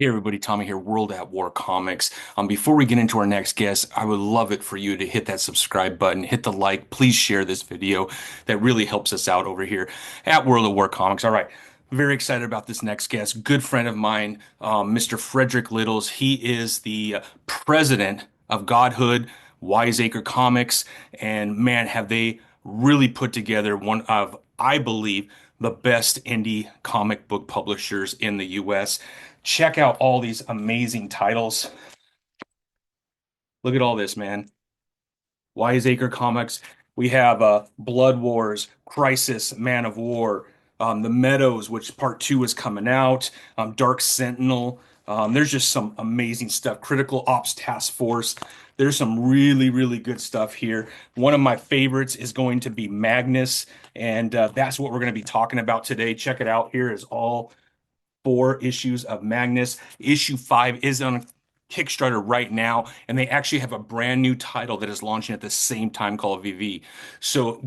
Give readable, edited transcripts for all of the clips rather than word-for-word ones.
Hey everybody, Tommy here, World at War Comics. Before we get into our next guest, I would love it for you to hit that subscribe button, hit the like, please share this video. That really helps us out over here at World at War Comics. All right, very excited about this next guest. Good friend of mine, Mr. Frederick Littles. He is the president of Godhood, Wise Acre Comics, and man, have they really put together one of, I believe, the best indie comic book publishers in the US. Check out all these amazing titles. Look at all this, man. Wise Acre Comics. We have Blood Wars, Crisis, Man of War, The Meadows, which part two is coming out, Dark Sentinel. There's just some amazing stuff. Critical Ops Task Force. There's some really, really good stuff here. One of my favorites is going to be Magnus, and that's what we're going to be talking about today. Check it out. Here is all four issues of Magnus. Issue 5 is on Kickstarter right now, and they actually have a brand new title that is launching at the same time called Veve. So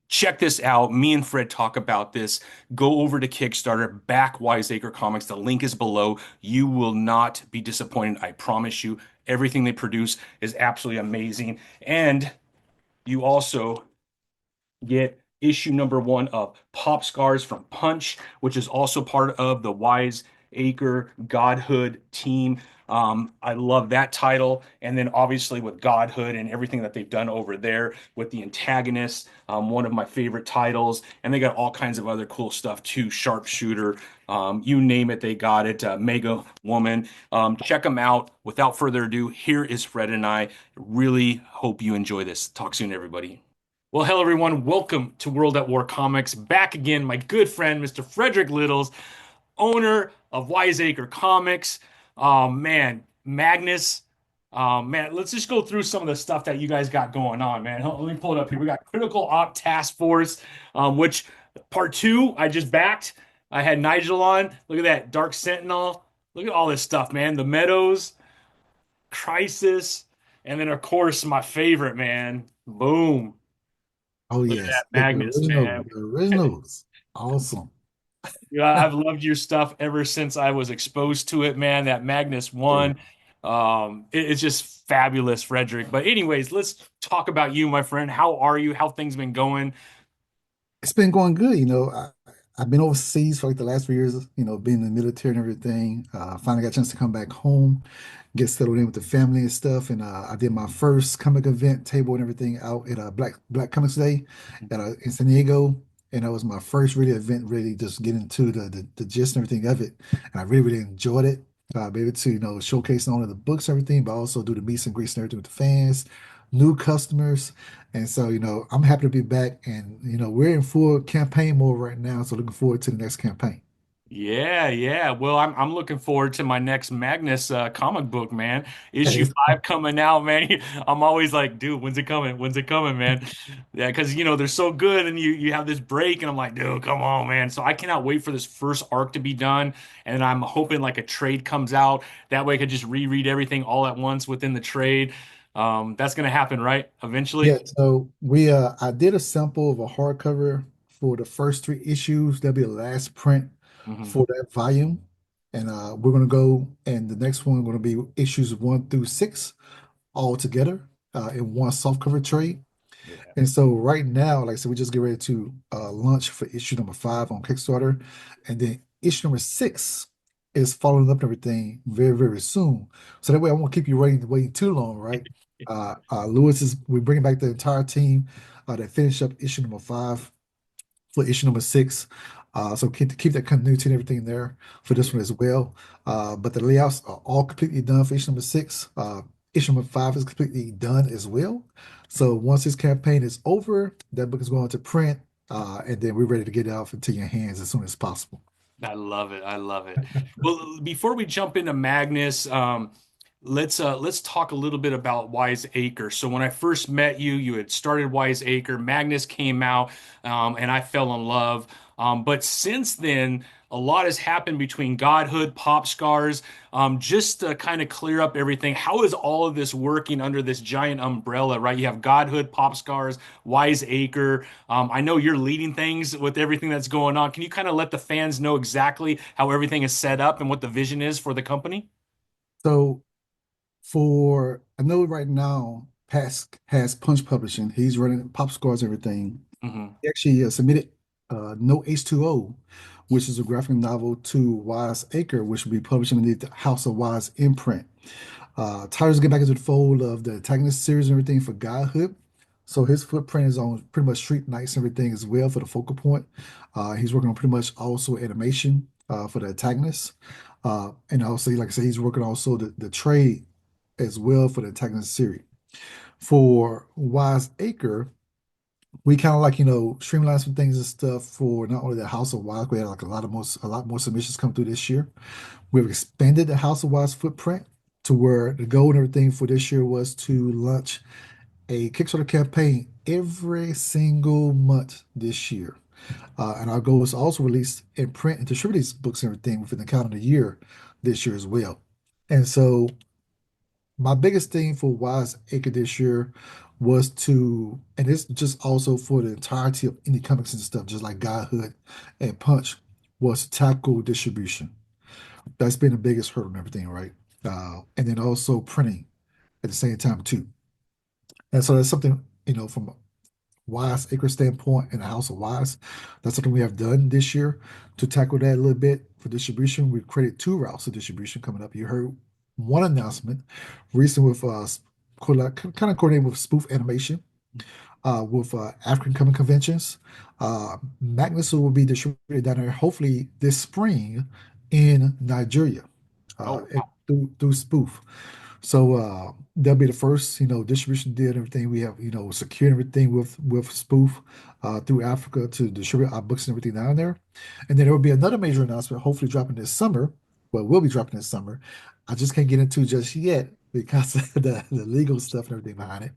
check this out. Me and Fred talk about this. Go over to Kickstarter, back Wise Acre Comics. The link is below. You will not be disappointed. I promise you. Everything they produce is absolutely amazing. And you also get issue number one of Pop Scars from Punch, which is also part of the Wise Acre Godhood team. I love that title. And then obviously with Godhood and everything that they've done over there with the antagonist, one of my favorite titles. And they got all kinds of other cool stuff too. Sharpshooter, you name it, they got it. Mega Woman. Check them out. Without further ado, here is Fred and I. Really hope you enjoy this. Talk soon, everybody. Well, hello everyone. Welcome to World at War Comics. Back again, my good friend, Mr. Frederick Littles, owner of Wiseacre Comics. Man, Magnus. Man, let's just go through some of the stuff that you guys got going on, man. Let me pull it up here. We got Critical Op Task Force, which part two I just backed. I had Nigel on. Look at that, Dark Sentinel. Look at all this stuff, man. The Meadows, Crisis, and then of course my favorite, man. Boom. Oh Look at yes, that the Magnus, original, man. the originals. Awesome. Yeah, I've loved your stuff ever since I was exposed to it, man. That Magnus Yeah. one, it's just fabulous, Frederick. But anyways, let's talk about you, my friend. How are you? How things been going? It's been going good. I've been overseas for like the last 3 years, being in the military and everything. Finally got a chance to come back home, get settled in with the family and stuff. And I did my first comic event table and everything out at Black Comics Day in San Diego. And that was my first really event, really just getting into the gist and everything of it. And I really, really enjoyed it. Be able to, showcase not only the books and everything, but also do the meets and greets and everything with the fans, new customers. And so, I'm happy to be back, and we're in full campaign mode right now. So looking forward to the next campaign. Yeah, yeah. Well, I'm looking forward to my next Magnus comic book, man. Issue Hey, 5 coming out, man. I'm always like, dude, when's it coming? When's it coming, man? Yeah, because they're so good, and you have this break, and I'm like, dude, come on, man. So I cannot wait for this first arc to be done, and I'm hoping like a trade comes out. That way, I could just reread everything all at once within the trade. That's gonna happen, right? yeah, Eventually. so I did a sample of a hardcover for the first three issues. That'll be the last print Hmm. for that volume. And we're gonna go, and the next one gonna be issues 1 through 6 all together in one softcover trade. Yeah. And so right now, like I said, we just get ready to launch for issue number 5 on Kickstarter, and then issue number 6 is following up and everything very, very soon. So that way, I won't keep you waiting too long, right? Lewis is we're bringing back the entire team to finish up issue number 5 for issue number 6. So keep that continuity and everything there for this one as well. But the layouts are all completely done for issue number 6. Issue number 5 is completely done as well. So once this campaign is over, that book is going to print, and then we're ready to get it off into your hands as soon as possible. I love it. I love it. Well, before we jump into Magnus, let's talk a little bit about Wise Acre. So when I first met you, you had started Wise Acre. Magnus came out, and I fell in love. But since then, a lot has happened between Godhood, Pop Scars. Just to kind of clear up everything, how is all of this working under this giant umbrella, right? You have Godhood, Pop Scars, Wiseacre. I know you're leading things with everything that's going on. Can you kind of let the fans know exactly how everything is set up and what the vision is for the company? So for I know right now, Pask has Punch Publishing. He's running Pop Scars everything. Hmm. He actually submitted No H2O, which is a graphic novel to Wise Acre, which will be published underneath the House of Wise imprint. Tyler's getting back into the fold of the antagonist series and everything for Godhood. So his footprint is on pretty much Street Knights and everything as well for the focal point. He's working on pretty much also animation for the antagonist. And also, like I said, he's working also the trade as well for the antagonist series. For Wise Acre, we kind of like, streamline some things and stuff for not only the House of Wise, we had like a lot more submissions come through this year. We've expanded the House of Wise footprint to where the goal and everything for this year was to launch a Kickstarter campaign every single month this year. And our goal is to also release and print and distribute these books and everything within the calendar year this year as well. And so my biggest thing for Wise Acre this year was to, and it's just also for the entirety of indie comics and stuff, just like Godhood and Punch, was to tackle distribution. That's been the biggest hurdle and everything, right? And then also printing at the same time too. And so that's something, from a Wise Acre standpoint and the House of Wise, that's something we have done this year to tackle that a little bit for distribution. We've created two routes of distribution coming up. You heard one announcement recently with kind of coordinated with Spoof Animation with African Comic Conventions. Magnus will be distributed down there hopefully this spring in Nigeria Oh, wow. through Spoof. So that'll be the first, distribution deal and everything. We have, secured everything with Spoof through Africa to distribute our books and everything down there. And then there will be another major announcement, hopefully dropping this summer. Well, we'll be dropping this summer. I just can't get into just yet because of the legal stuff and everything behind it.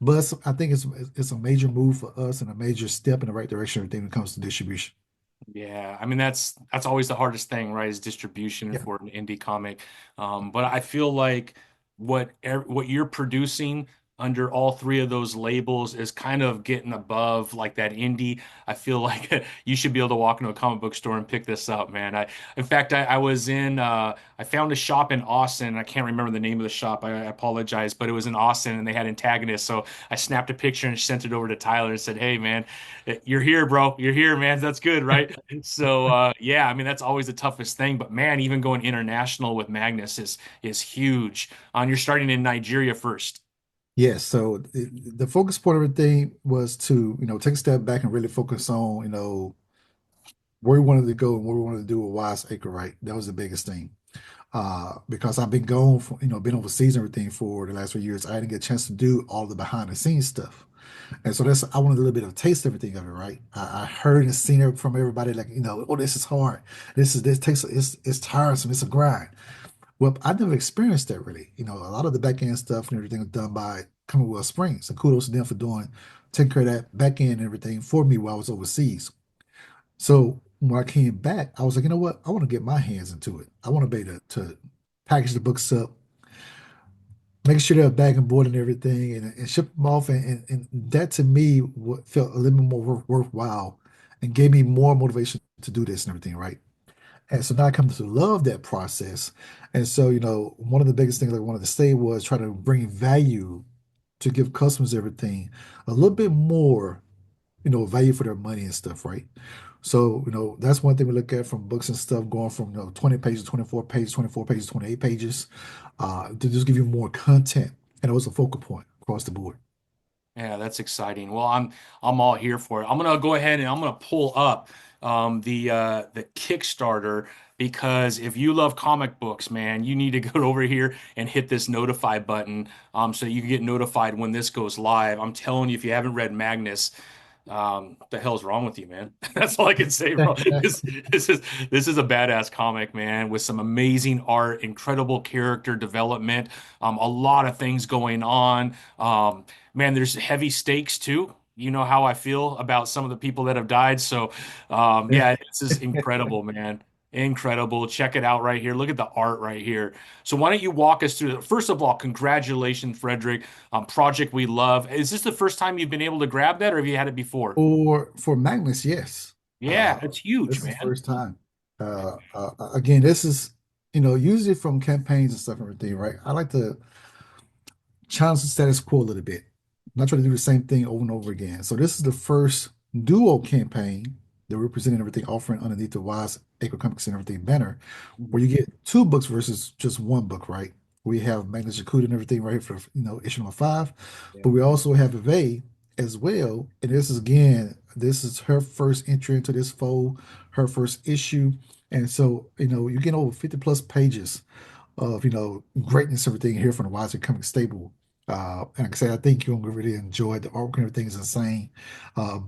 But I think it's a major move for us and a major step in the right direction, everything when it comes to distribution. Yeah, I mean that's always the hardest thing, right? Is distribution Yeah. for an indie comic. But I feel like what you're producing under all three of those labels is kind of getting above like that indie. I feel like you should be able to walk into a comic book store and pick this up, man. In fact, I was in I found a shop in Austin. I can't remember the name of the shop. I apologize, but it was in Austin and they had antagonists. So I snapped a picture and sent it over to Tyler and said, "Hey, man, you're here, bro. You're here, man. That's good, right?" So yeah, I mean that's always the toughest thing. But man, even going international with Magnus is huge. You're starting in Nigeria first. Yes, so the focus point of everything was to, take a step back and really focus on, where we wanted to go and what we wanted to do with Wise Acre, right? That was the biggest thing. Because I've been gone for, been overseas and everything for the last 3 years. I didn't get a chance to do all the behind the scenes stuff. And so I wanted a little bit of a taste of everything of it, right? I heard and seen it from everybody like, oh, this is hard. This takes, it's tiresome. It's a grind. Well, I never experienced that really. A lot of the back end stuff and everything was done by Commonwealth Springs. And kudos to them for taking care of that back end and everything for me while I was overseas. So when I came back, I was like, you know what? I want to get my hands into it. I want to be able to package the books up, make sure they're bag and board and everything, and ship them off. And that to me what felt a little bit more worthwhile and gave me more motivation to do this and everything, right? And so now I come to love that process. And so, one of the biggest things I wanted to say was try to bring value to give customers everything a little bit more, value for their money and stuff, right? So, that's one thing we look at from books and stuff going from, 20 pages, 24 pages, 28 pages, to just give you more content. And it was a focal point across the board. Yeah, that's exciting. Well, I'm all here for it. I'm gonna go ahead and I'm gonna pull up the Kickstarter because if you love comic books, man, you need to go over here and hit this notify button so you can get notified when this goes live. I'm telling you, if you haven't read Magnus, what the hell's wrong with you, man? That's all I can say, bro. This is this is a badass comic, man, with some amazing art, incredible character development, a lot of things going on. Man, there's heavy stakes too. you know how I feel about some of the people that have died. So, yeah, this is incredible, man. Incredible. Check it out right here. Look at the art right here. So, why don't you walk us through it? First of all, congratulations, Frederick, project we love. Is this the first time you've been able to grab that, or have you had it before? For Magnus, yes. Yeah, it's huge, This is the man. first time. Again, this is, usually from campaigns and stuff and everything, right? I like to challenge the status quo a little bit. Not try to do the same thing over and over again. So this is the first duo campaign that we're presenting everything offering underneath the Wise Acre Comics and everything banner, where Mhm. you get two books versus just one book, right? We have Magnus and everything right here for issue number 5, Yeah. but we also have Veve as well. And this is her first entry into this fold, her first issue. And so, you get over 50 plus pages of greatness, everything here from the Wiseacre Comics stable. And like I said, I think you're gonna really enjoy it. The artwork and everything is insane.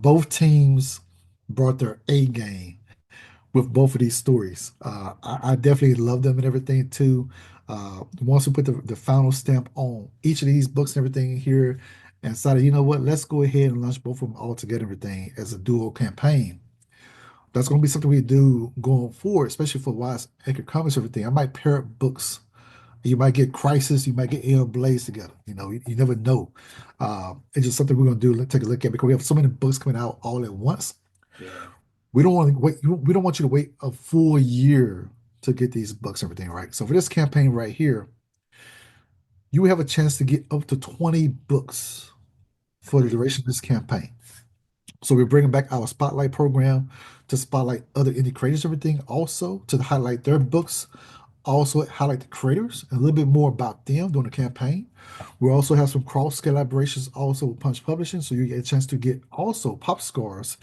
Both teams brought their A game with both of these stories. I definitely love them and everything too. Once we put the final stamp on each of these books and everything here, and decided, you know what, let's go ahead and launch both of them all together, everything as a dual campaign. That's going to be something we do going forward, especially for Wise Acre Comics, everything. I might pair up books. You might get Crisis, you might get Air Blaze together. You never know. It's just something we're going to do. Let's take a look at because we have so many books coming out all at once. Yeah. We don't want to wait. We don't want you to wait a full year to get these books, everything, right? So for this campaign right here, you have a chance to get up to 20 books for the Great. duration of this campaign. So we're bringing back our spotlight program to spotlight other indie creators, everything, also to highlight their books, also highlight the creators, a little bit more about them during the campaign. We also have some cross collaborations also with Punch Publishing, so you get a chance to get also Pop Scars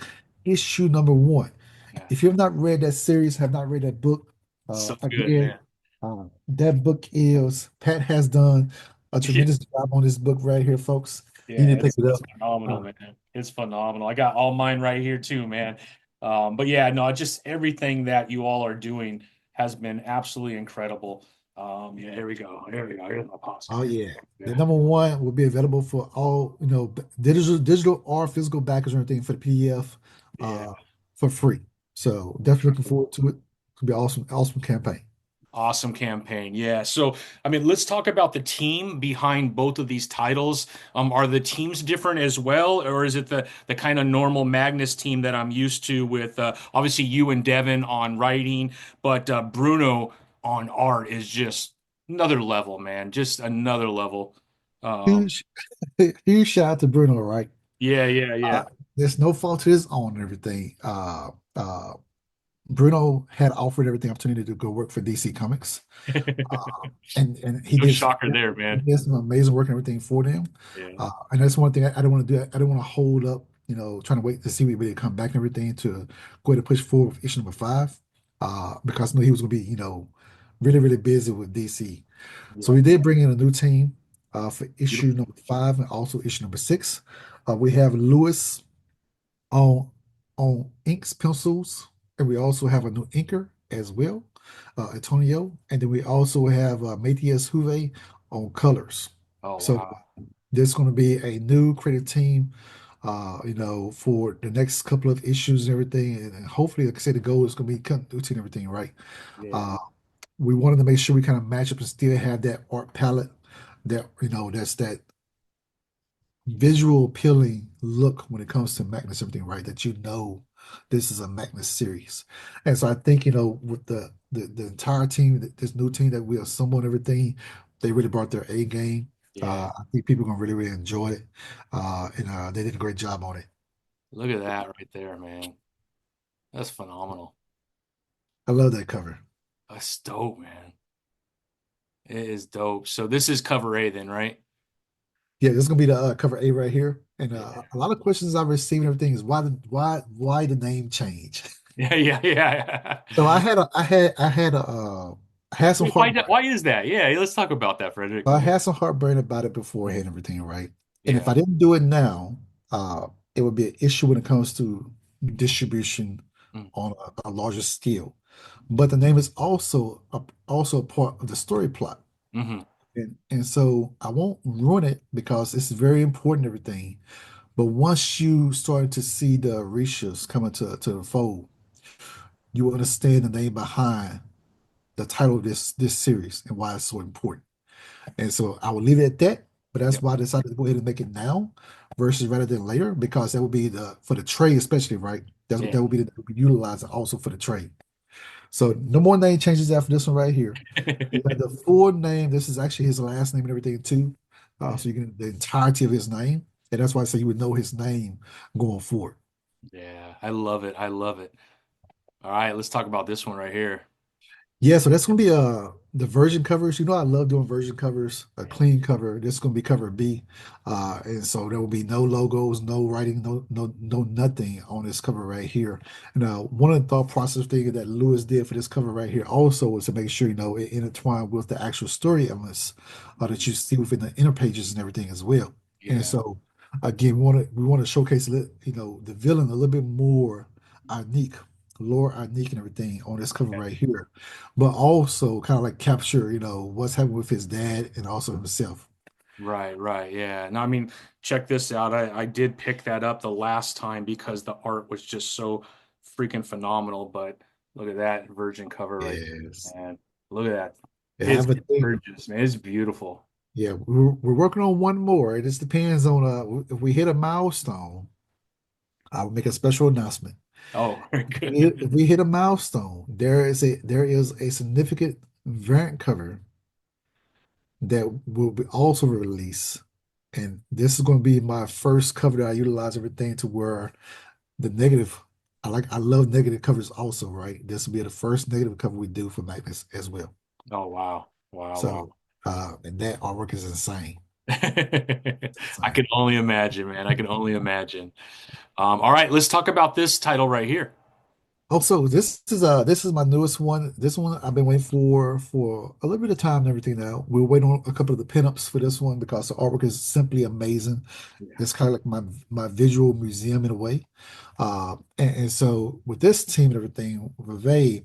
issue number 1. Yeah. If you have not read that series, have not read that book, So good, again, man. that book is Pat has done a Yeah. tremendous job on this book right here, folks. You Yeah, need to pick it it's up. phenomenal, Uh, man. It's phenomenal. I got all mine right here too, man. But yeah, no, just everything that you all are doing has been absolutely incredible. Yeah, here we go. Here we go. Here's my pops. Oh yeah. The Yeah, number one will be available for all, digital or physical backers or anything for the PDF yeah. for free. So definitely looking forward to it. It'll be awesome, awesome campaign. Awesome campaign. Yeah. So, I mean, let's talk about the team behind both of these titles. Are the teams different as well, or is it the kind of normal Magnus team that I'm used to with obviously you and Devin on writing, but Bruno on art is just another level, man. Just another level. Um, Huge, huge shout out to Bruno, right? yeah, yeah, yeah. Uh, there's no fault to his own and everything. Bruno had offered everything opportunity to go work for DC Comics. And he No did shocker there, man. some amazing work and everything for them. Yeah, And that's one thing I don't want to do. I don't want to hold up, trying to wait to see we really come back and everything to go ahead and push forward with issue number 5. Because I know he was going to be, really, really busy with DC. So yeah. we did bring in a new team for issue Beautiful. number 5 and also issue number 6. We have Lewis on inks, pencils, and we also have a new inker as well, Antonio, and then we also have Matthias Huve on colors. Oh, So wow. there's going to be a new creative team, for the next couple of issues and everything, and hopefully, like I said, the goal is going to be continuity and everything, right? Yeah, Uh, we wanted to make sure we kind of match up and still have that art palette that that's that visual appealing look when it comes to Magnus, everything, right? That this is a Magnus series. And so I think, with the entire team, this new team that we assembled and everything, they really brought their A game. yeah. I think people are gonna really, really enjoy it. And they did a great job on it. Look at that right there, man. That's phenomenal. I love that cover. That's dope, man. It is dope. So this is cover A then, right? Yeah, this is gonna be the cover A right here. And Yeah. a lot of questions I've received and everything is why the name change? Yeah, yeah, yeah. So I had some heartburn. Why is that? Yeah, let's talk about that, Frederick. I had some heartburn about it beforehand and everything, right? And if Yeah. I didn't do it now, it would be an issue when it comes to distribution Mm, on a larger scale. But the name is also a part of the story plot. hmm And so I won't ruin it because it's very important, everything. But once you start to see the Orishas coming to the fold, you understand the name behind the title of this series and why it's so important. And so I will leave it at that. But that's Yep. why I decided to go ahead and make it now versus rather than later, because that would be the for the trade, especially, right? That's what Yeah. that would be that would be utilized also for the trade. So no more name changes after this one right here. You have the full name. This is actually his last name and everything too. Yeah. So you get the entirety of his name. And that's why I say you would know his name going forward. Yeah. I love it. I love it. All right, let's talk about this one right here. Yeah, so that's gonna be the version covers. You know, I love doing version covers, a Yeah. clean cover. This is gonna be cover B. And so there will be no logos, no writing, no nothing on this cover right here. Now, one of the thought process things that Lewis did for this cover right here also was to make sure, it intertwined with the actual story elements that Mhm. you see within the inner pages and everything as well. And Yeah. so again, we want to showcase the villain a little bit more unique, lore unique and everything on this cover Okay. right here, but also kind of like capture, what's happening with his dad and also himself. Right, right. Yeah. No, I mean, check this out. I did pick that up the last time because the art was just so freaking phenomenal. But look at that virgin cover right Yes. there, man. Look at that. I It's have a thing. gorgeous, man. It's beautiful. Yeah, we're working on one more. It just depends on if we hit a milestone, I will make a special announcement. Oh, very If good. we hit a milestone, there is a significant variant cover that will be also released. And this is going to be my first cover that I utilize everything to where the negative, I love negative covers also, right? This will be the first negative cover we do for Magnus as well. Oh, wow. Wow, So, wow. and that artwork is insane. It's I insane. can only imagine, man. I can only imagine. All right, let's talk about this title right here. Also, this is my newest one. This one I've been waiting for a little bit of time and everything now. We're waiting on a couple of the pinups for this one because the artwork is simply amazing. Yeah. It's kind of like my visual museum in a way. And so with this team and everything, Veve,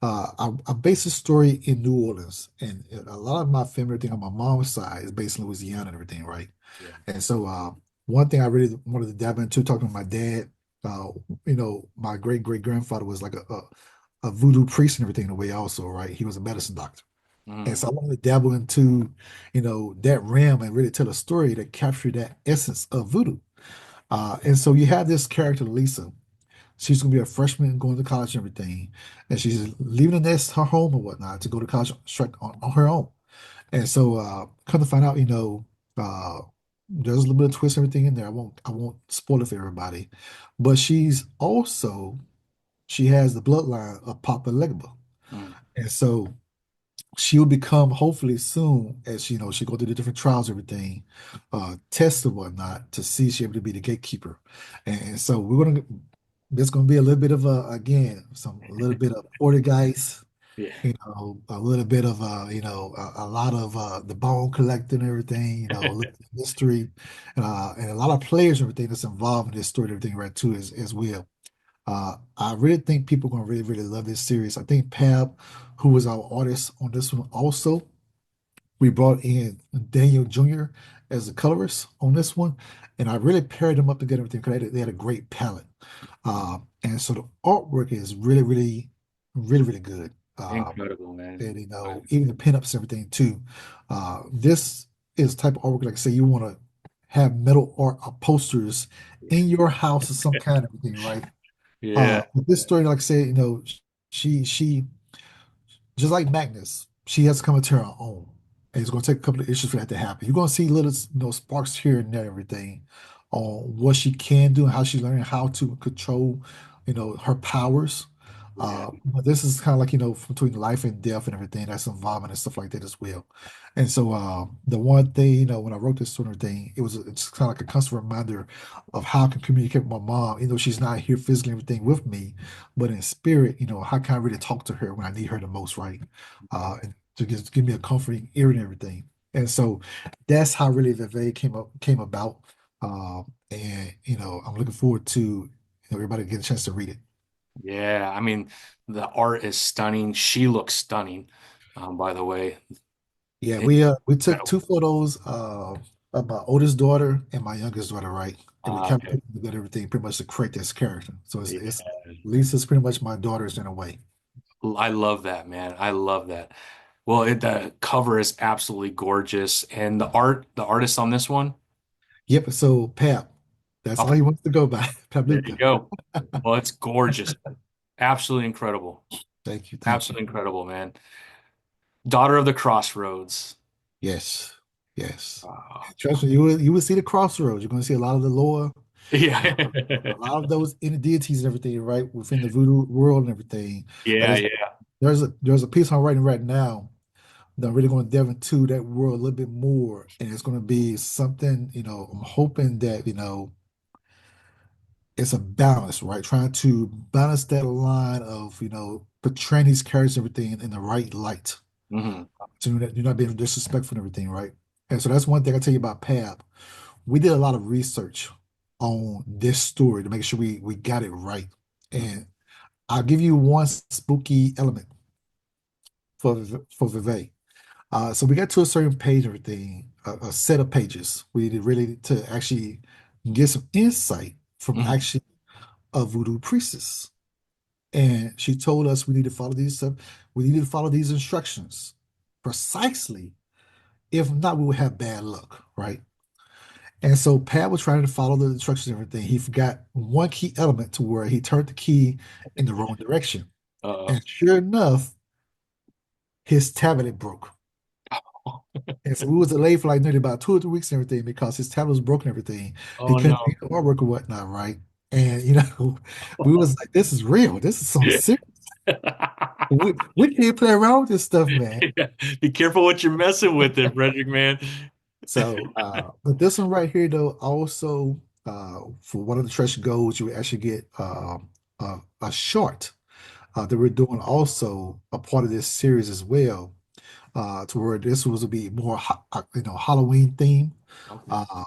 I based the story in New Orleans, and a lot of my family, everything on my mom's side is based in Louisiana and everything, right? Yeah. And so one thing I really wanted to dive into, talking to my dad, my great great grandfather was like a voodoo priest and everything in a way also, right? He was a medicine doctor. And Mm, so I wanted to dabble into, that realm and really tell a story that captured that essence of voodoo. And so you have this character, Lisa. She's gonna be a freshman going to college and everything, and she's leaving the nest, her home and whatnot, to go to college straight on her own. And so, come to find out, there's a little bit of twist and everything in there. I won't spoil it for everybody, but she has the bloodline of Papa Legba, mm. and so she will become hopefully soon as she go through the different trials, everything, tests and whatnot to see she able to be the gatekeeper. And so there's gonna be a little bit of a little bit of Portuguese, Yeah. a little bit of a lot of the bone collecting and everything, a little bit of mystery, and a lot of players and everything that's involved in this story and everything right too as well. I really think people are gonna really, really love this series. I think Pab, who was our artist on this one, also we brought in Daniel Jr. as a colorist on this one, and I really paired them up together because they had a great palette. And so the artwork is really, really, really, really good. Incredible, man. And even the pinups and everything too. This is type of artwork, like say you want to have metal art posters in your house of some kind of thing, right? Yeah. With this story, like I said, she just like Magnus, she has to come into her own. And it's going to take a couple of issues for that to happen. You're going to see little, sparks here and there, everything on what she can do and how she's learning how to control, her powers. Yeah. But this is kind of like, between life and death and everything that's involvement and stuff like that as well. And so the one thing, when I wrote this sort of thing, it's kind of like a constant reminder of how I can communicate with my mom, she's not here physically and everything with me, but in spirit, how can I really talk to her when I need her the most, right? And to give me a comforting ear and everything. And so that's how really Veve came about. And I'm looking forward to everybody get a chance to read it. Yeah. I mean, the art is stunning. She looks stunning, by the way. Yeah, It's we took two incredible. photos of my oldest daughter and my youngest daughter, right? and we Ah, kind of okay. put together everything pretty much to create this character. So it's Yeah. Lisa's pretty much my daughter's in a way. I love that, man. I love that. Well, the cover is absolutely gorgeous, and the artist on this one, Yep. So Pap, that's all oh, he wants to go by. Pap there you Legba. go. Well, it's gorgeous. Absolutely incredible. Thank you. Thank you. Absolutely incredible, man. Daughter of the Crossroads. Yes. Yes. Wow. Trust me, you will see the crossroads. You're going to see a lot of the lore, Yeah. a lot of those inner deities and everything, right, within the voodoo world and everything. Like I Yeah, said, yeah. there's a piece I'm writing right now that I'm really going to delve into that world a little bit more, and it's going to be something, I'm hoping that, it's a balance, right? Trying to balance that line of, portraying these characters and everything in the right light. Hmm. So you're not being disrespectful and everything, right? And so that's one thing I tell you about Pab. We did a lot of research on this story to make sure we got it right. And I'll give you one spooky element for Veve. So we got to a certain page, everything, a set of pages. We needed really to actually get some insight from Hmm. actually a voodoo priestess. And she told us we need to follow these stuff, we need to follow these instructions precisely. If not, we would have bad luck, right? And so Pat was trying to follow the instructions and everything. He forgot one key element to where he turned the key in the wrong direction. Uh-oh. And sure enough, his tablet broke. And so we was delayed for like nearly about 2 or 3 weeks and everything because his tablet was broken and everything. He Oh couldn't no. read the artwork or whatnot, right? And we was like, this is real. This is some serious. We can't play around with this stuff, man. Yeah. Be careful what you're messing with there, Frederick, man. So, but this one right here, though, also for one of the stretch goals, you actually get a short that we're doing also a part of this series as well, to where this was to be more, Halloween theme, Okay. uh,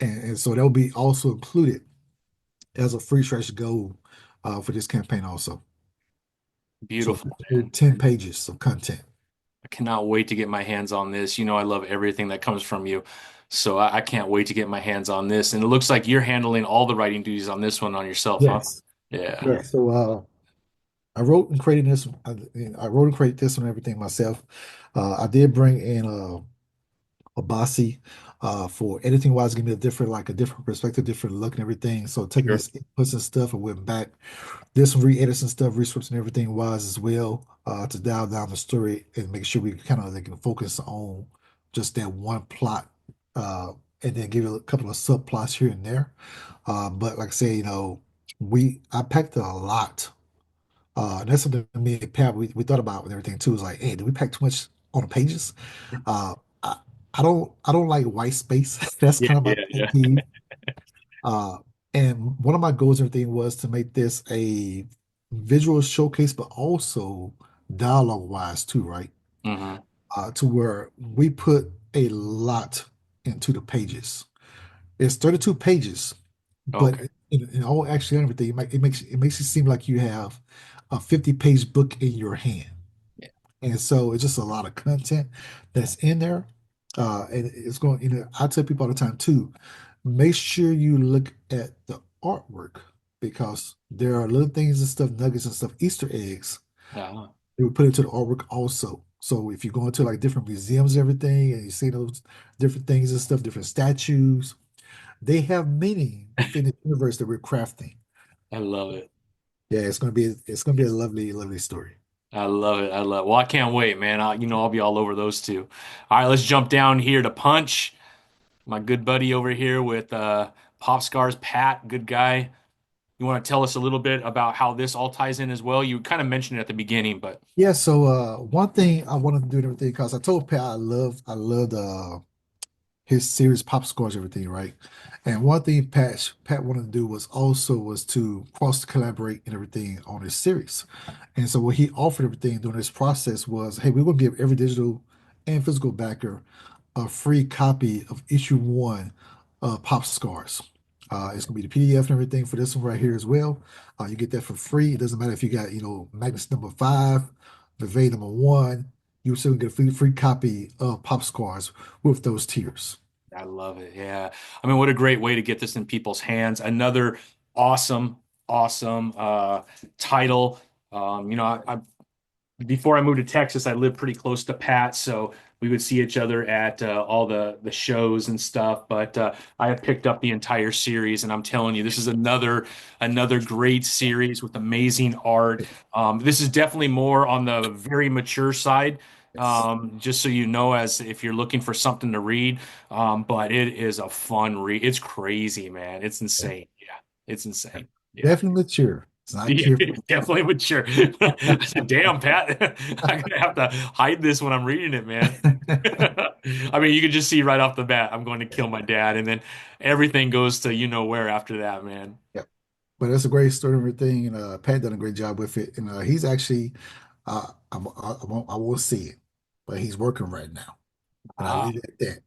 and so that'll be also included as a free stretch goal for this campaign also. So Beautiful, man. 10 pages of content. I cannot wait to get my hands on this. I love everything that comes from you. So I can't wait to get my hands on this. And it looks like you're handling all the writing duties on this one on yourself, huh? Yes. Yeah. Yeah. So I wrote and created this. I wrote and created this one and everything myself. I did bring in a bossy for editing wise, give me a different perspective, different look and everything. So taking Sure. his inputs and stuff and went back, did some re-edits and stuff, rescripts and everything wise as well, to dial down the story and make sure we kind of like focus on just that one plot, uh, and then give it a couple of subplots here and there. But like I say, I packed a lot. And that's something me and Pat we thought about with everything too. Is like, hey, did we pack too much on the pages? Uh, I, I don't like white space. That's Yeah, kind of my yeah, pet yeah. peeve. Uh, and one of my goals and everything was to make this a visual showcase, but also dialogue wise too, right? Hmm. To where we put a lot into the pages. It's 32 pages, but Okay. in all actually everything, it makes it seem like you have a 50-page book in your hand. Yeah. And so it's just a lot of content that's in there. And it's going, I tell people all the time too, make sure you look at the artwork because there are little things and stuff, nuggets and stuff, Easter eggs. Uh, They would put into the artwork also. So if you go into like different museums and everything, and you see those different things and stuff, different statues, they have meaning within the universe that we're crafting. I love it. Yeah, it's gonna be a lovely, lovely story. I love it. I love it. Well, I can't wait, man. I'll be all over those two. All right, let's jump down here to Punch. My good buddy over here with Pop Scars, Pat, good guy. You want to tell us a little bit about how this all ties in as well? You kind of mentioned it at the beginning, but Yeah, so one thing I wanted to do and everything because I told Pat I loved his series pop scores everything, right? And one thing Pat wanted to do was to cross collaborate and everything on his series. And so what he offered everything during this process was, hey, we're gonna give every digital and physical backer a free copy of issue one of Pop Scars. It's gonna be the PDF and everything for this one right here as well. You get that for free. It doesn't matter if you got, Magnus number five, Veve number one, you still get a free copy of Pop Scars with those tiers. I love it. Yeah. I mean, what a great way to get this in people's hands. Another awesome, awesome title. I before I moved to Texas, I lived pretty close to Pat, so we would see each other at all the shows and stuff. But I have picked up the entire series, and I'm telling you, this is another great series with amazing art. This is definitely more on the very mature side. Yes. Just so you know, as if you're looking for something to read, but it is a fun read. It's crazy, man. It's Yeah. insane. Yeah, it's insane. Yeah. Definitely mature. It's not Yeah, kid. definitely mature. I said, damn, Pat, I'm gonna have to hide this when I'm reading it, man. I mean, you can just see right off the bat, I'm going to kill my dad, and then everything goes to you know where after that, man. Yeah. But it's a great story and everything, and Pat done a great job with it. And he's actually, I won't see it, but he's working right now, and I Ah, leave it at that.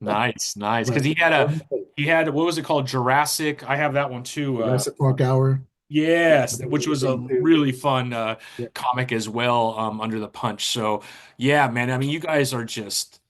nice, nice. Because But he had what was it called? Jurassic. I have that one too. Jurassic Park Hour, Yes, which was a thing too. really fun Yeah. comic as well, Under the Punch. So yeah, man. I mean, you guys are just.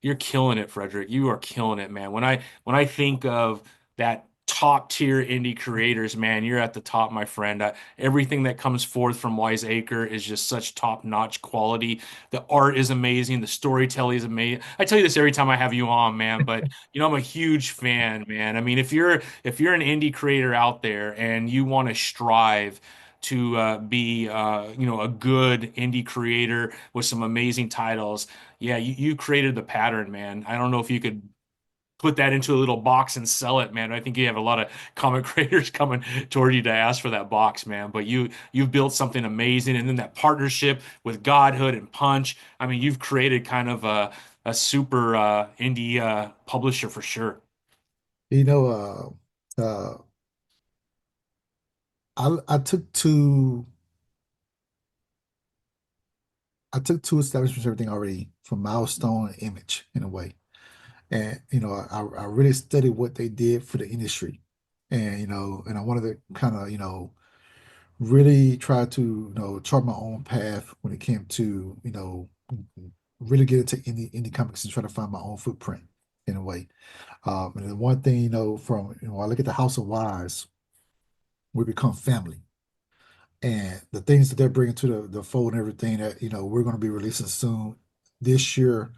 You're killing it, Frederick. You are killing it, man. When I think of that top tier indie creators, man, you're at the top, my friend. Everything that comes forth from Wiseacre is just such top-notch quality. The art is amazing. The storytelling is amazing. I tell you this every time I have you on, man, but I'm a huge fan, man. I mean, if you're an indie creator out there and you want to strive to be a good indie creator with some amazing titles, yeah, you created the pattern, man. I don't know if you could put that into a little box and sell it, man. I think you have a lot of comic creators coming toward you to ask for that box, man. But you've built something amazing, and then that partnership with Godhood and Punch. I mean, you've created kind of a super indie publisher for sure. You know, I took two establishments, everything already from Milestone and Image in a way. And I really studied what they did for the industry. And and I wanted to kind of, really try to, chart my own path when it came to, really get into indie comics and try to find my own footprint in a way. And the one thing, from, I look at the House of Wise, we become family. And the things that they're bringing to the fold and everything that, we're going to be releasing soon this year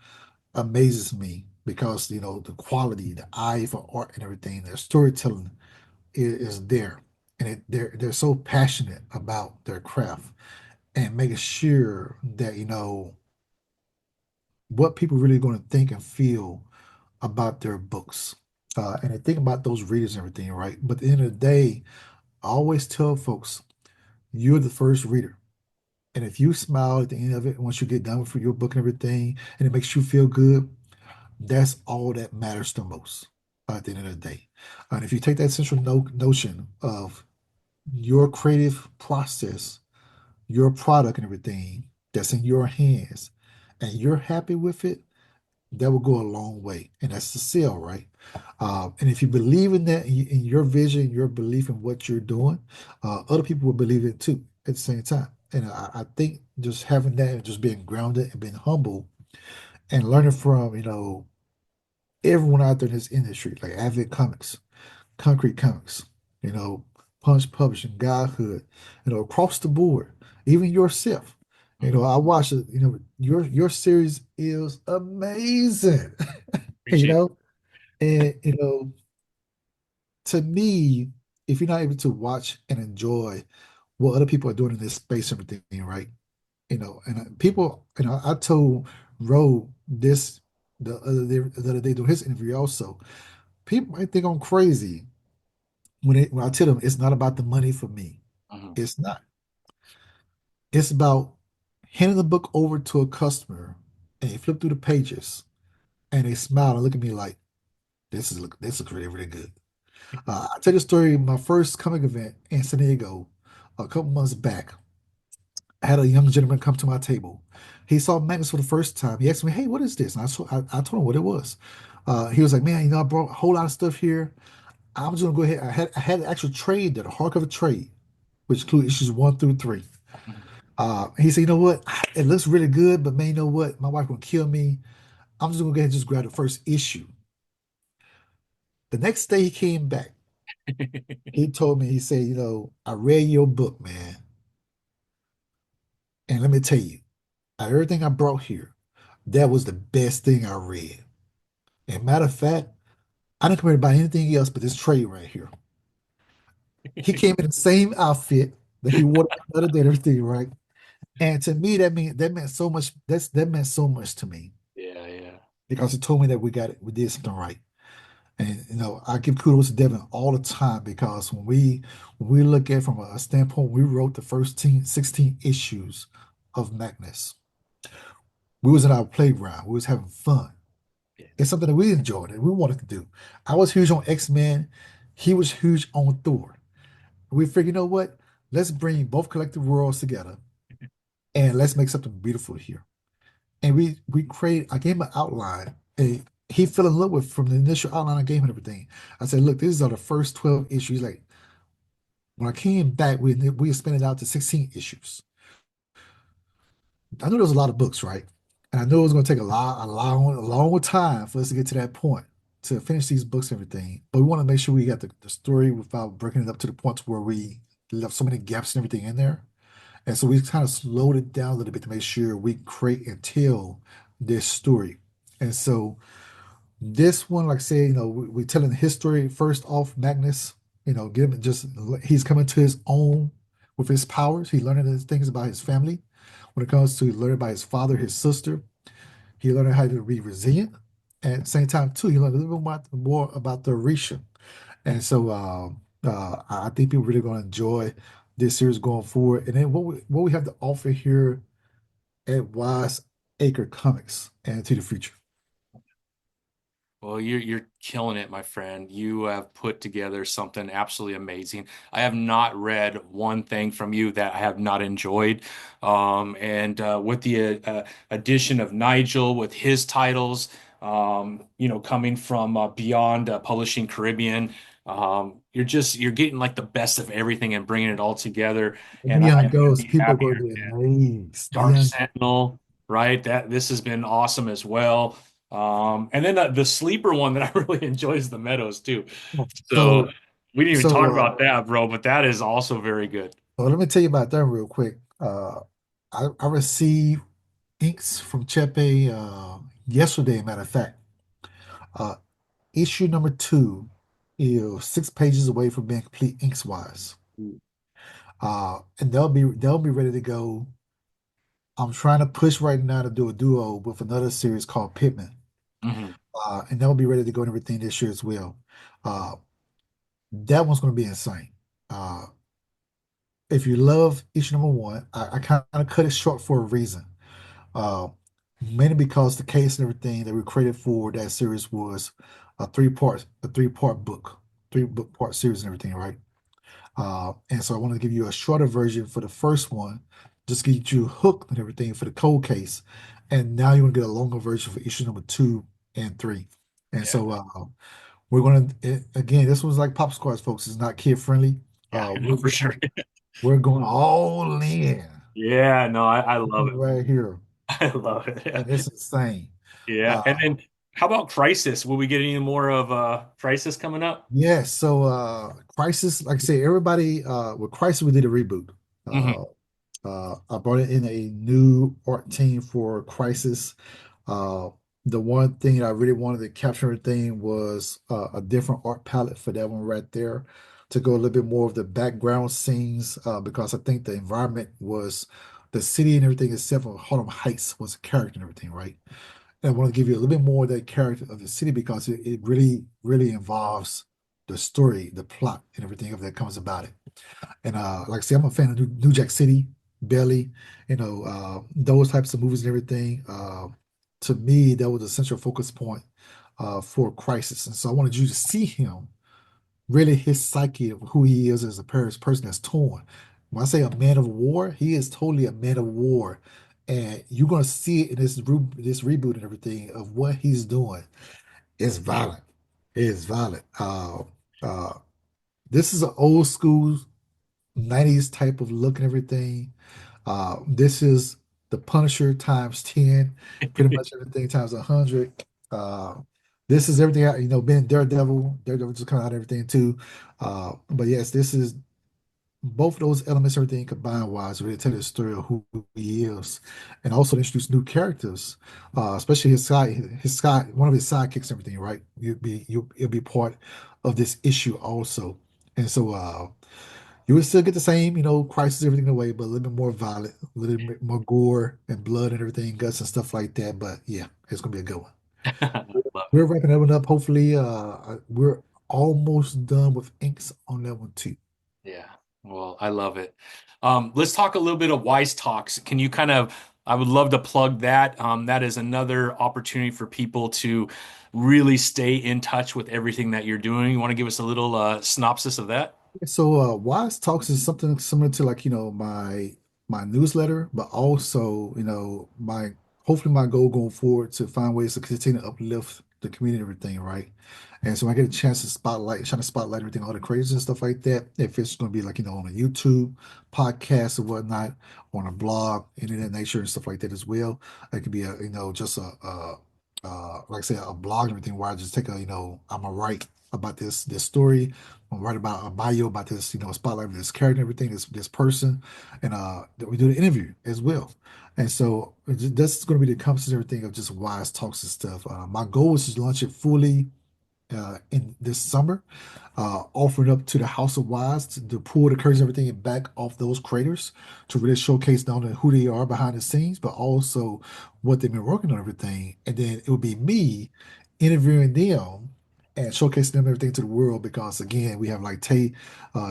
amazes me because, the quality, the eye for art and everything, their storytelling is there. And they're so passionate about their craft and making sure that, what people really going to think and feel about their books. And they think about those readers and everything, right? But at the end of the day, I always tell folks, you're the first reader. And if you smile at the end of it, once you get done with your book and everything, and it makes you feel good, that's all that matters the most at the end of the day. And if you take that central notion of your creative process, your product and everything that's in your hands, and you're happy with it, that will go a long way. And that's the sale, right? And if you believe in that, in your vision, your belief in what you're doing, other people will believe it too at the same time. And I think just having that and just being grounded and being humble and learning from, everyone out there in this industry, like Avid Comics, Concrete Comics, you know, Punch Publishing, Godhood, across the board, even yourself. Mhm. I watched it, your series is amazing. you Appreciate it. know, and to me, if you're not able to watch and enjoy what other people are doing in this space and everything, right? And people, I told Ro this the other day doing his interview also. People might think I'm crazy when I tell them it's not about the money for me. Mhm. It's not. It's about handing the book over to a customer and they flip through the pages and they smile and look at me like this looks really, really good. I'll tell you a story. My first comic event in San Diego a couple months back, I had a young gentleman come to my table. He saw Magnus for the first time. He asked me, "Hey, what is this?" And I told him what it was. He was like, "Man, I brought a whole lot of stuff here. I'm just gonna go ahead. I had an actual trade there, a hardcover trade, which include issues 1 through 3." Mhm. He said, "You know what? It looks really good, but man, you know what? My wife gonna kill me. I'm just gonna go ahead and just grab the first issue." The next day he came back. He told me, he said, I read your book, man. And let me tell you, out of everything I brought here, that was the best thing I read. And matter of fact, I didn't come here to buy anything else but this trade right here. He came in the same outfit that he wore the other day and everything, right? And to me, that meant so much. That meant so much to me Yeah, yeah. because he told me that we did something right. And I give kudos to Devin all the time because when we look at it from a standpoint, we wrote the first 16 issues of Magnus. We was in our playground. We was having fun. Yeah. It's something that we enjoyed and we wanted to do. I was huge on X-Men. He was huge on Thor. We figured, you know what? Let's bring both collective worlds together and let's make something beautiful here. And we create. I gave him an outline, and he fell in love with from the initial outline I gave him and everything. I said, look, these are the first 12 issues. Like when I came back, we expanded out to 16 issues. I knew there was a lot of books, right? And I knew it was going to take a long time for us to get to that point to finish these books and everything. But we want to make sure we got the story without breaking it up to the point where we left so many gaps and everything in there. And so we kind of slowed it down a little bit to make sure we create and tell this story. And so this one, like I said, we're telling his story first off, Magnus, give him just he's coming to his own with his powers. He learning these things about his family. When it comes to learning about his father, his sister, he learning how to be resilient. And at the same time, too, he learned a little bit more about the Orisha. And so I think people really going to enjoy this series going forward. And then what we have to offer here at Wise Acre Comics and to the future. Well, you're killing it, my friend. You have put together something absolutely amazing. I have not read one thing from you that I have not enjoyed. And with the addition of Nigel with his titles, coming from Beyond Publishing Caribbean, you're getting like the best of everything and bringing it all together. And I Neon couldn't Ghost, be people are going happier. to be amazed. Dark Neon Sentinel, right? That this has been awesome as well. And then the sleeper one that I really enjoy is the Meadows too. Ghost. So So, we didn't even so, talk about that, bro, but that is also very good. well, let me tell you about that real quick. I received inks from Chepe yesterday, matter of fact. Uh, issue number two is 6 pages away from being complete inks wise. And they'll be ready to go. I'm trying to push right now to do a duo with another series called Pittman. Hmm. And they'll be ready to go and everything this year as well. Uh, that one's going to be insane. Uh, if you love issue number one, I kind of cut it short for a reason. Uh, Mainly because the case and everything that we created for that series was a three part book, 3 book part series and everything, right? And so I wanted to give you a shorter version for the first one, just get you hooked and everything for the cold case. And now you're gonna get a longer version for issue number two and three. And Yeah, so we're again, this one's like Pop Squads, folks. It's not kid friendly. yeah, no, We're for sure. we're going all in Yeah, no, I love it. right here, I love it. Yeah. and it's insane. Yeah. And Uh, then how about Crisis? Will we get any more of Crisis coming up? Yes, so Crisis, like I say, everybody with Crisis we did a reboot. Hmm. Uh I brought in a new art team for Crisis. Uh the one thing I really wanted to capture everything was a different art palette for that one right there to go a little bit more of the background scenes because I think the environment was the city and everything except for Harlem Heights was a character and everything, right? And I want to give you a little bit more of that character of the city because it really, really involves the story, the plot, and everything of that comes about it. And like I say, I'm a fan of New Jack City, Belly, those types of movies and everything. To me, that was a central focus point for Crisis. And so I wanted you to see him, really his psyche of who he is as a Paris person that's torn. When I say a man of war, he is totally a man of war. And you're gonna see it in this reboot and everything of what he's doing. It's violent. It is violent. Uh, this is an old school 90s type of look and everything. This is the Punisher times 10, pretty much everything times 100. this is everything, being Daredevil just kind of out of everything too. But yes, this is both of those elements, everything combined wise, really tell the story of who he is, and also introduce new characters, especially one of his sidekicks, everything, right? It'll be part of this issue also, and so you would still get the same, crisis, everything away, but a little bit more violent, a little bit more gore and blood and everything, guts and stuff like that. But yeah, it's gonna be a good one. Love We're it. wrapping that one up. Hopefully, we're almost done with inks on that one too. Yeah. Well, I love it. Let's talk a little bit of Wise Talks. Can you kind of, I would love to plug that. That is another opportunity for people to really stay in touch with everything that you're doing. You want to give us a little synopsis of that? So, Wise Talks is something similar to like, my newsletter, but also, my hopefully my goal going forward to find ways to continue to uplift the community and everything, right? And so I get a chance to trying to spotlight everything, all the crazy and stuff like that. If it's going to be like, on a YouTube podcast or whatnot, on a blog, any of that nature and stuff like that as well. It could be just like I said, a blog and everything where I just take I'm gonna write about this story. I'm gonna write about a bio about this, spotlight this character and everything, this person, and we do the interview as well. And so that's going to be the encompasses everything of just Wise Talks and stuff. My goal is to launch it fully in this summer, offering up to the House of Wise to pull the curtains, everything back off those creators to really showcase not only who they are behind the scenes, but also what they've been working on, everything. And then it would be me interviewing them and showcasing them everything to the world. Because again, we have like Tay,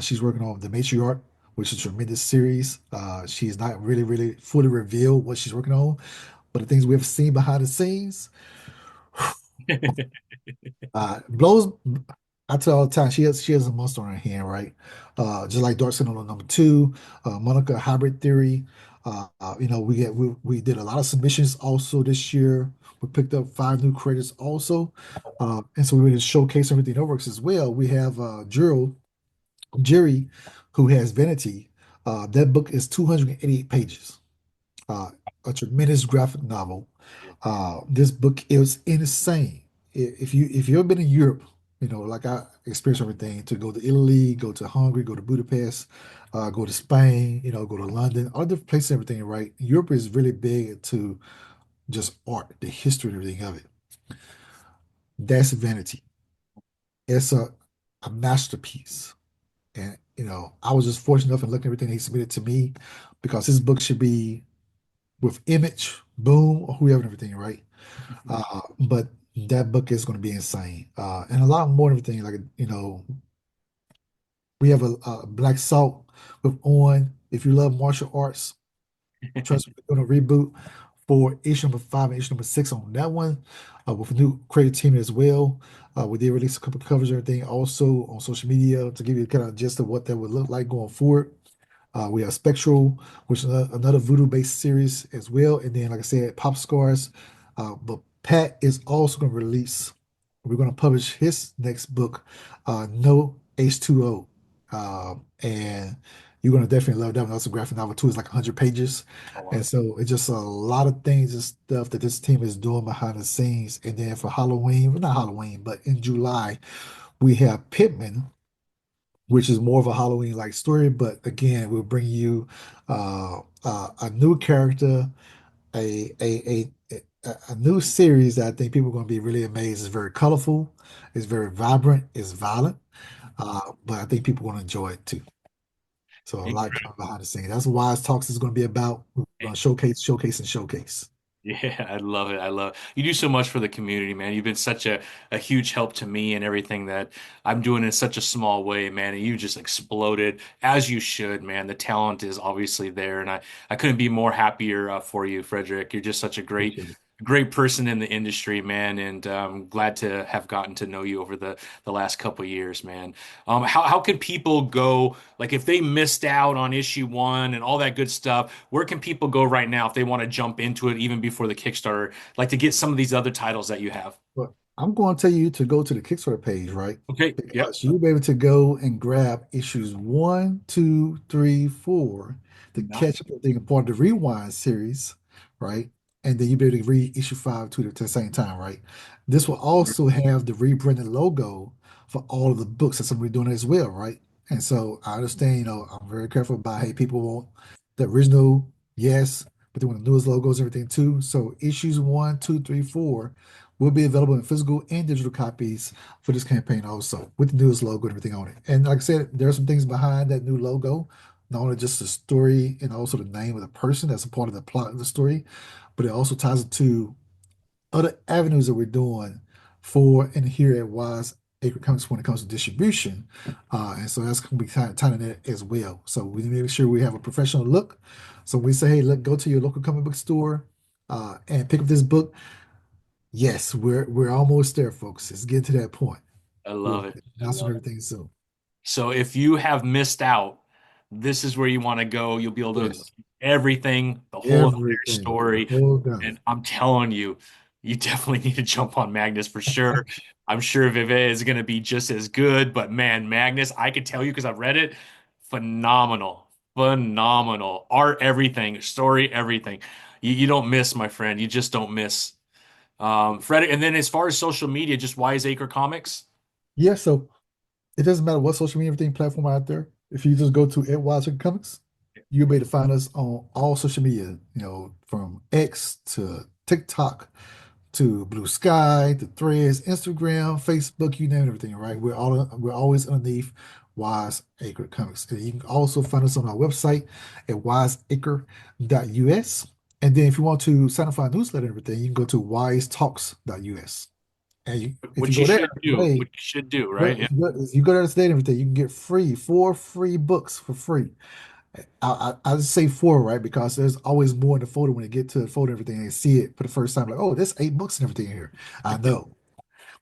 she's working on the Matriarch, which is a tremendous series. She is not really, really fully revealed what she's working on, but the things we have seen behind the scenes blows. I tell her all the time she has a monster on her hand, right? Just like Dark Sentinel number 2, Monica Hybrid Theory. We did a lot of submissions also this year. We picked up 5 new creators also, and so we really showcase everything that works as well. We have Jerry, who has Vanity. That book is 288 pages. Uh, a tremendous graphic novel. This book is insane. If you've ever been in Europe, like I experienced everything to go to Italy, go to Hungary, go to Budapest, go to Spain, go to London, all different places, everything, right? Europe is really big into just art, the history and everything of it. That's Vanity. It's a masterpiece. And I was just fortunate enough and looking at everything he submitted to me because his book should be with Image, Boom, or whoever and everything, right? But that book is going to be insane, and a lot more and everything. Like we have a Black Salt with On. If you love martial arts, trust me, we're going to reboot for issue number 5 and issue number 6 on that one, with a new creative team as well. We did release a couple of covers and everything also on social media to give you kind of gist of what that would look like going forward. We have Spectral, which is another voodoo-based series as well. And then, like I said, Pop Scars. But Pat is also going to release, we're going to publish his next book, No H2O. And you're going to definitely love that one. That's a graphic novel too. It's like 100 pages. Oh, And wow. so it's just a lot of things and stuff that this team is doing behind the scenes. And then for Halloween, well, not Halloween, but in July, we have Pittman, which is more of a Halloween-like story. But again, we'll bring you a new character, a new series that I think people are going to be really amazed. It's very colorful, it's very vibrant, it's violent, but I think people want to enjoy it too. So a lot coming behind the scenes. That's what Wise Talks is going to be about. We're going to showcase, showcase, and showcase. Yeah, I love it. I love you do so much for the community, man. You've been such a huge help to me and everything that I'm doing in such a small way, man. And you just exploded as you should, man. The talent is obviously there, and I couldn't be more happier for you, Frederick. You're just such a Appreciate it. great person in the industry, man. And glad to have gotten to know you over the last couple of years, man. How can people go, like if they missed out on issue 1 and all that good stuff, where can people go right now if they want to jump into it even before the Kickstarter, like to get some of these other titles that you have? But I'm going to tell you to go to the Kickstarter page, right? Okay. Yep. Because you'll be able to go and grab issues 1, 2, 3, 4 to Nice. catch up with the part of the Rewind series, right? and then you'll be able to read issue 5 to the same time, right? This will also have the rebranded logo for all of the books. That's something we're doing as well, right? And so I understand, I'm very careful about, hey, people want the original, yes, but they want the newest logos and everything too. So issues 1, 2, 3, 4 will be available in physical and digital copies for this campaign also, with the newest logo and everything on it. And like I said, there are some things behind that new logo, not only just the story and also the name of the person that's a part of the plot of the story, but it also ties it to other avenues that we're doing for and here at Wise Acre Comics when it comes to distribution. And so that's going to be tying in that as well. So we need to make sure we have a professional look. So we say, hey, look, go to your local comic book store and pick up this book. Yes, we're almost there, folks. It's getting to that point. I We'll love it. I announce love it. everything soon. So if you have missed out, this is where you want to go. You'll be able to Yes, everything, the whole entire everything, the story. whole done. And I'm telling you, you definitely need to jump on Magnus for sure. I'm sure Veve is going to be just as good, but man, Magnus, I can tell you because I've read it, phenomenal, phenomenal. Art, everything, story, everything. You don't miss, my friend. You just don't miss. Frederick, and then as far as social media, just Wise Acre Comics. Yeah, so it doesn't matter what social media everything platform out there. If you just go to @Wiseacre Comics, you'll be able to find us on all social media, from X to TikTok to Blue Sky to Threads, Instagram, Facebook, you name it, everything, right? We're always underneath Wise Acre Comics. And you can also find us on our website at wiseacre.us. And then if you want to sign up for our newsletter and everything, you can go to wisetalks.us. And if you Which you go there should do. today, Which you should do, well, right? Yeah. if you go there today and everything, you can get 4 free books for free. I just say 4, right? Because there's always more in the folder when you get to the folder and everything and see it for the first time. Like, oh, there's 8 books and everything here. I know.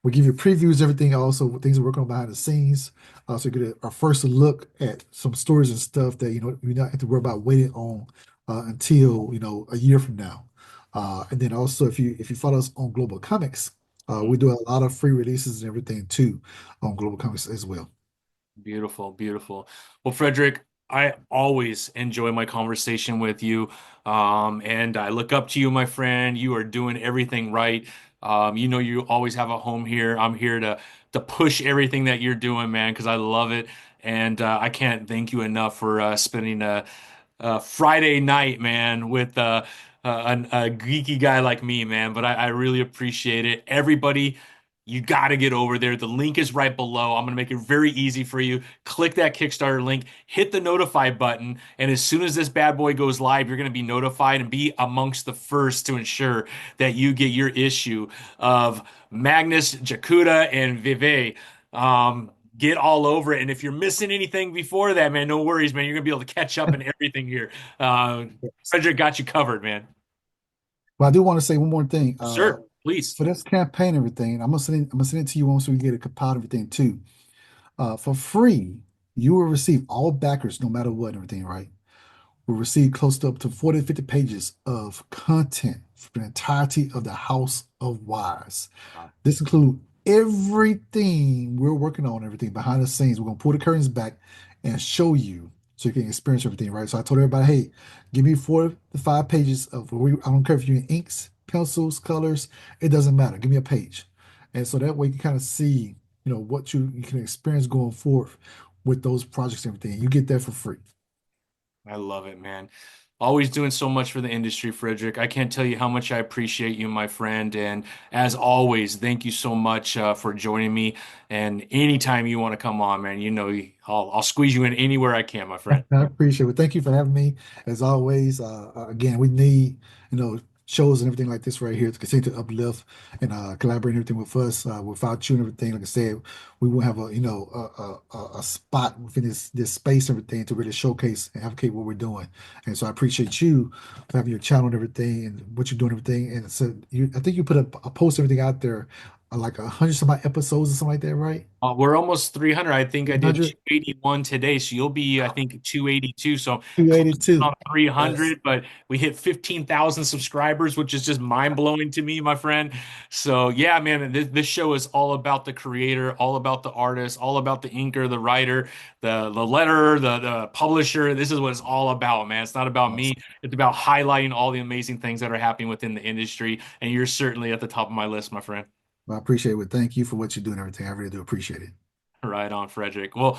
We give you previews, everything, also things we're working on behind the scenes. Also, get a first look at some stories and stuff that you don't have to worry about waiting on until a year from now. And then also, if you follow us on Global Comics, we do a lot of free releases and everything too on Global Comics as well. Beautiful, beautiful. Well, Frederick, I always enjoy my conversation with you. And I look up to you, my friend. You are doing everything right. You always have a home here. I'm here to push everything that you're doing, man, because I love it. And I can't thank you enough for spending Friday night, man, with a geeky guy like me, man. But I really appreciate it. Everybody, you got to get over there. The link is right below. I'm going to make it very easy for you. Click that Kickstarter link, hit the notify button, and as soon as this bad boy goes live, you're going to be notified and be amongst the first to ensure that you get your issue of Magnus, Jakuta, and Veve. Get all over it. And if you're missing anything before that, man, no worries, man. You're gonna be able to catch up in everything here. Frederick got you covered, man. But I do want to say one more thing. Sir, please. For this campaign and everything, I'm gonna send it to you once we get it compiled and everything too. For free, you will receive all backers, no matter what and everything, right? Will receive close to up to 40 to 50 pages of content for the entirety of the House of Wise. Wow. This includes everything we're working on, everything behind the scenes. We're gonna pull the curtains back and show you so you can experience everything, right? So I told everybody, hey, give me 4 to 5 pages of I don't care if you're in inks, pencils, colors, it doesn't matter. Give me a page. And so that way you can kind of see, what you can experience going forth with those projects and everything. You get that for free. I love it, man. Always doing so much for the industry, Frederick. I can't tell you how much I appreciate you, my friend. And as always, thank you so much for joining me. And anytime you want to come on, man, I'll squeeze you in anywhere I can, my friend. I appreciate it. Thank you for having me. As always, again, we need, shows and everything like this right here to continue to uplift and collaborate and everything with us. Without you and everything, like I said, we won't have a spot within this space and everything to really showcase and advocate what we're doing. And so I appreciate you for having your channel and everything and what you're doing and everything. And so I think you put a post and everything out there like 100 some odd episodes or something like that, right? We're almost 300. I think I did 300, 281 today, so you'll be, I think, 282. So close on 282. Yes. 300, but we hit 15,000 subscribers, which is just mind-blowing to me, my friend. So yeah, man, this show is all about the creator, all about the artist, all about the inker, the writer, the letterer, the publisher. This is what it's all about, man. It's not about me. Awesome. It's about highlighting all the amazing things that are happening within the industry, and you're certainly at the top of my list, my friend. Well, I appreciate it. Thank you for what you do and everything. I really do appreciate it. Right on, Frederick. Well,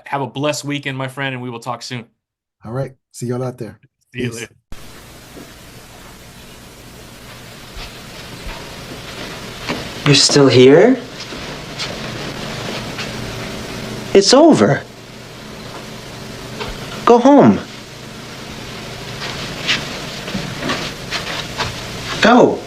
have a blessed weekend, my friend, and we will talk soon. All right. See y'all out there. See you Peace. later. You're still here? It's over. Go home. Go.